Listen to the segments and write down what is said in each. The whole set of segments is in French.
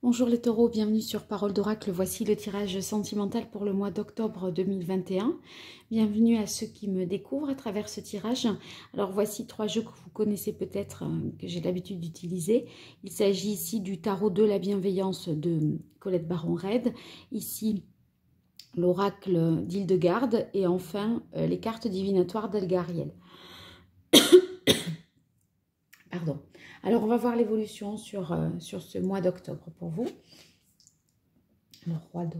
Bonjour les taureaux, bienvenue sur Parole d'Oracle. Voici le tirage sentimental pour le mois d'octobre 2021. Bienvenue à ceux qui me découvrent à travers ce tirage. Alors voici 3 jeux que vous connaissez peut-être, que j'ai l'habitude d'utiliser. Il s'agit ici du tarot de la bienveillance de Colette Baron-Reid. Ici, l'oracle d'Hildegarde. Et enfin, les cartes divinatoires d'Elgariel. Pardon. Alors, on va voir l'évolution sur ce mois d'octobre pour vous. Le roi de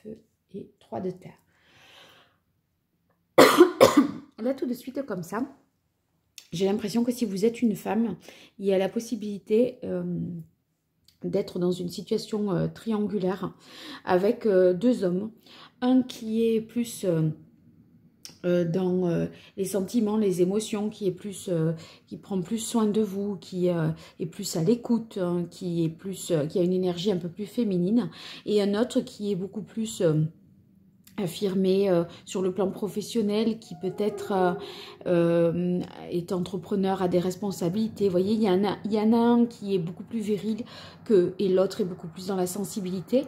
feu et 3 de terre. Là, tout de suite, comme ça, j'ai l'impression que si vous êtes une femme, il y a la possibilité d'être dans une situation triangulaire avec 2 hommes. Un qui est plus... dans les sentiments, les émotions, qui prend plus soin de vous, qui est plus à l'écoute, qui a une énergie un peu plus féminine, et un autre qui est beaucoup plus affirmé sur le plan professionnel, qui peut-être est entrepreneur, a des responsabilités. Vous voyez, il y en a un qui est beaucoup plus viril et l'autre est beaucoup plus dans la sensibilité.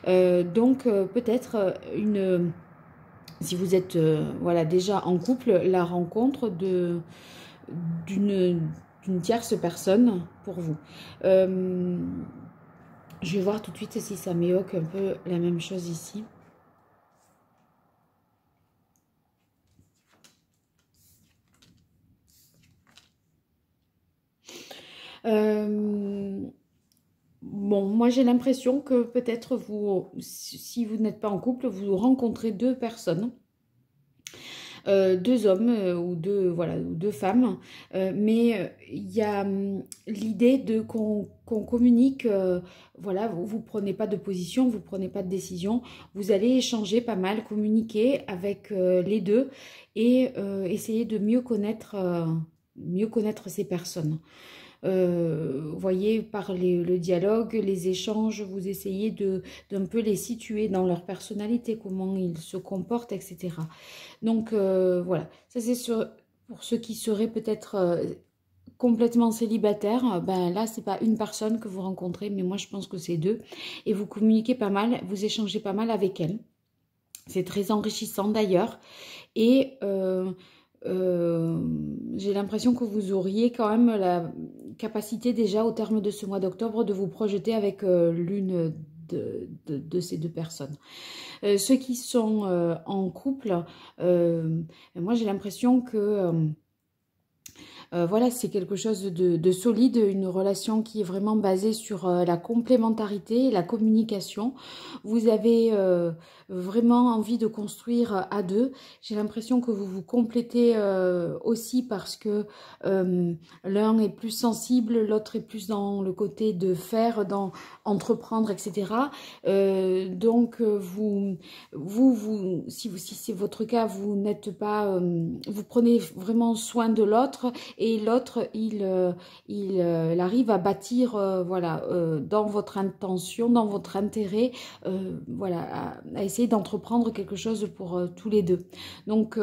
Donc peut-être si vous êtes voilà, déjà en couple, la rencontre d'une tierce personne pour vous. Je vais voir tout de suite si ça m'évoque un peu la même chose ici. Bon, moi j'ai l'impression que peut-être vous, si vous n'êtes pas en couple, vous rencontrez 2 personnes. 2 hommes ou 2 femmes, mais il y a l'idée de qu'on communique, voilà, vous prenez pas de position, vous prenez pas de décision, vous allez échanger pas mal, communiquer avec les 2 et essayer de mieux connaître ces personnes. Vous voyez, par le dialogue, les échanges, vous essayez d'un peu les situer dans leur personnalité, comment ils se comportent, etc. Donc voilà, ça c'est pour ceux qui seraient peut-être complètement célibataires. Ben là, c'est pas une personne que vous rencontrez, mais moi je pense que c'est 2. Et vous communiquez pas mal, vous échangez pas mal avec elles. C'est très enrichissant d'ailleurs. Et j'ai l'impression que vous auriez quand même la capacité déjà au terme de ce mois d'octobre de vous projeter avec l'une de ces 2 personnes. Ceux qui sont en couple, moi j'ai l'impression que voilà, c'est quelque chose de solide, une relation qui est vraiment basée sur la complémentarité et la communication. Vous avez vraiment envie de construire à 2. J'ai l'impression que vous vous complétez aussi parce que l'un est plus sensible, l'autre est plus dans le côté de faire, dans entreprendre, etc. Donc si c'est votre cas, vous n'êtes pas, vous prenez vraiment soin de l'autre. Et l'autre, il arrive à bâtir, voilà, dans votre intention, dans votre intérêt, voilà, à essayer d'entreprendre quelque chose pour tous les 2. Donc,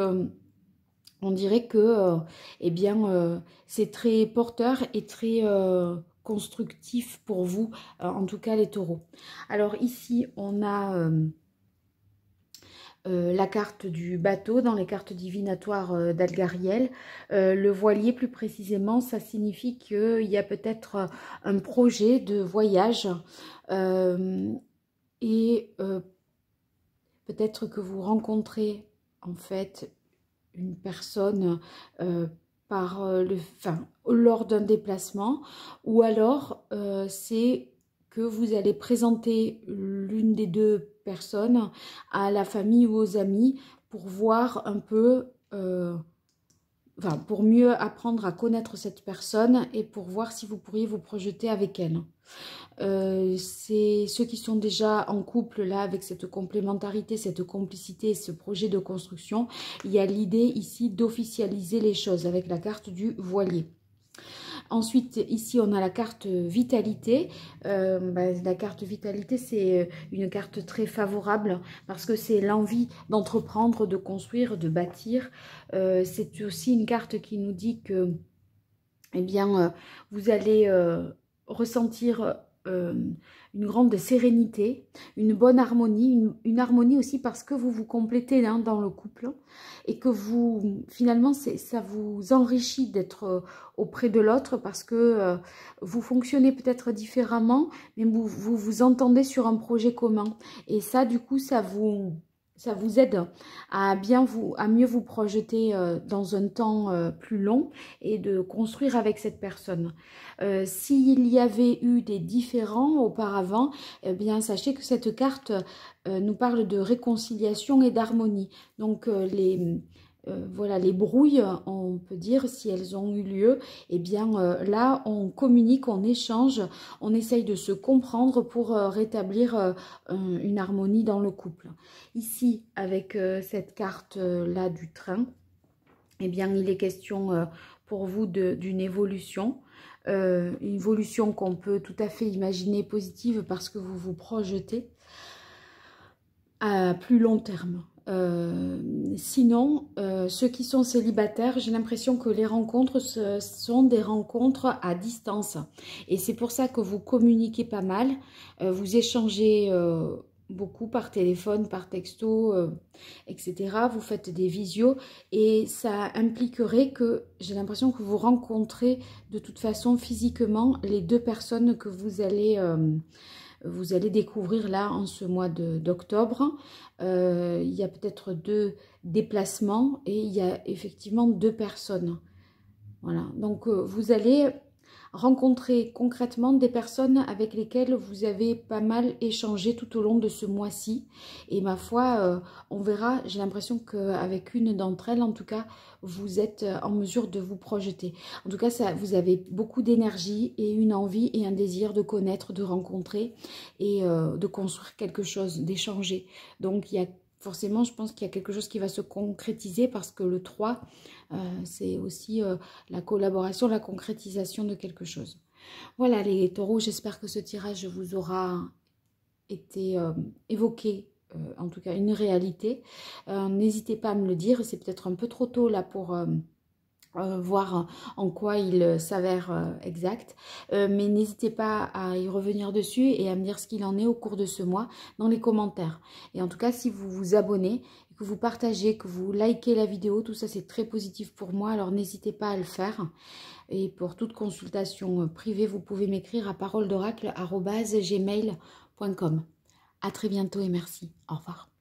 on dirait que, eh bien, c'est très porteur et très constructif pour vous, en tout cas les taureaux. Alors ici, on a... la carte du bateau dans les cartes divinatoires d'Elgariel. Le voilier, plus précisément, ça signifie qu'il y a peut-être un projet de voyage et peut-être que vous rencontrez en fait une personne lors d'un déplacement, ou alors c'est que vous allez présenter l'une des 2 personnes à la famille ou aux amis pour voir un peu, pour mieux apprendre à connaître cette personne et pour voir si vous pourriez vous projeter avec elle. C'est ceux qui sont déjà en couple là avec cette complémentarité, cette complicité, ce projet de construction. Il y a l'idée ici d'officialiser les choses avec la carte du voilier. Ensuite, ici, on a la carte vitalité. La carte vitalité, c'est une carte très favorable parce que c'est l'envie d'entreprendre, de construire, de bâtir. C'est aussi une carte qui nous dit que, eh bien, vous allez ressentir une grande sérénité, une bonne harmonie, une harmonie aussi parce que vous vous complétez l'un dans le couple et que vous, finalement, ça vous enrichit d'être auprès de l'autre parce que vous fonctionnez peut-être différemment, mais vous entendez sur un projet commun. Et ça, du coup, ça vous aide à mieux vous projeter dans un temps plus long et de construire avec cette personne. S'il y avait eu des différends auparavant, eh bien, sachez que cette carte nous parle de réconciliation et d'harmonie. Donc, voilà, les brouilles, on peut dire, si elles ont eu lieu, eh bien, là, on communique, on échange, on essaye de se comprendre pour rétablir une harmonie dans le couple. Ici, avec cette carte-là du train, eh bien, il est question pour vous d'une évolution. Une évolution qu'on peut tout à fait imaginer positive parce que vous vous projetez à plus long terme. Sinon, ceux qui sont célibataires, j'ai l'impression que les rencontres sont des rencontres à distance. Et c'est pour ça que vous communiquez pas mal, vous échangez beaucoup par téléphone, par texto, etc. Vous faites des visios et ça impliquerait que j'ai l'impression que vous rencontrez de toute façon physiquement les deux personnes que vous allez découvrir là en ce mois d'octobre. Il y a peut-être 2 déplacements et il y a effectivement 2 personnes. Voilà, donc vous allez rencontrer concrètement des personnes avec lesquelles vous avez pas mal échangé tout au long de ce mois-ci. Et ma foi, on verra, j'ai l'impression qu'avec une d'entre elles, en tout cas, vous êtes en mesure de vous projeter. En tout cas, vous avez beaucoup d'énergie et une envie et un désir de connaître, de rencontrer et de construire quelque chose, d'échanger. Donc, il y a forcément, je pense qu'il y a quelque chose qui va se concrétiser parce que le 3, c'est aussi la collaboration, la concrétisation de quelque chose. Voilà les taureaux, j'espère que ce tirage vous aura été évoqué, en tout cas une réalité. N'hésitez pas à me le dire, c'est peut-être un peu trop tôt là pour voir en quoi il s'avère exact. Mais n'hésitez pas à y revenir dessus et à me dire ce qu'il en est au cours de ce mois dans les commentaires. Et en tout cas, si vous vous abonnez, que vous partagez, que vous likez la vidéo, tout ça c'est très positif pour moi, alors n'hésitez pas à le faire. Et pour toute consultation privée, vous pouvez m'écrire à paroledoracle@gmail.com. À très bientôt et merci. Au revoir.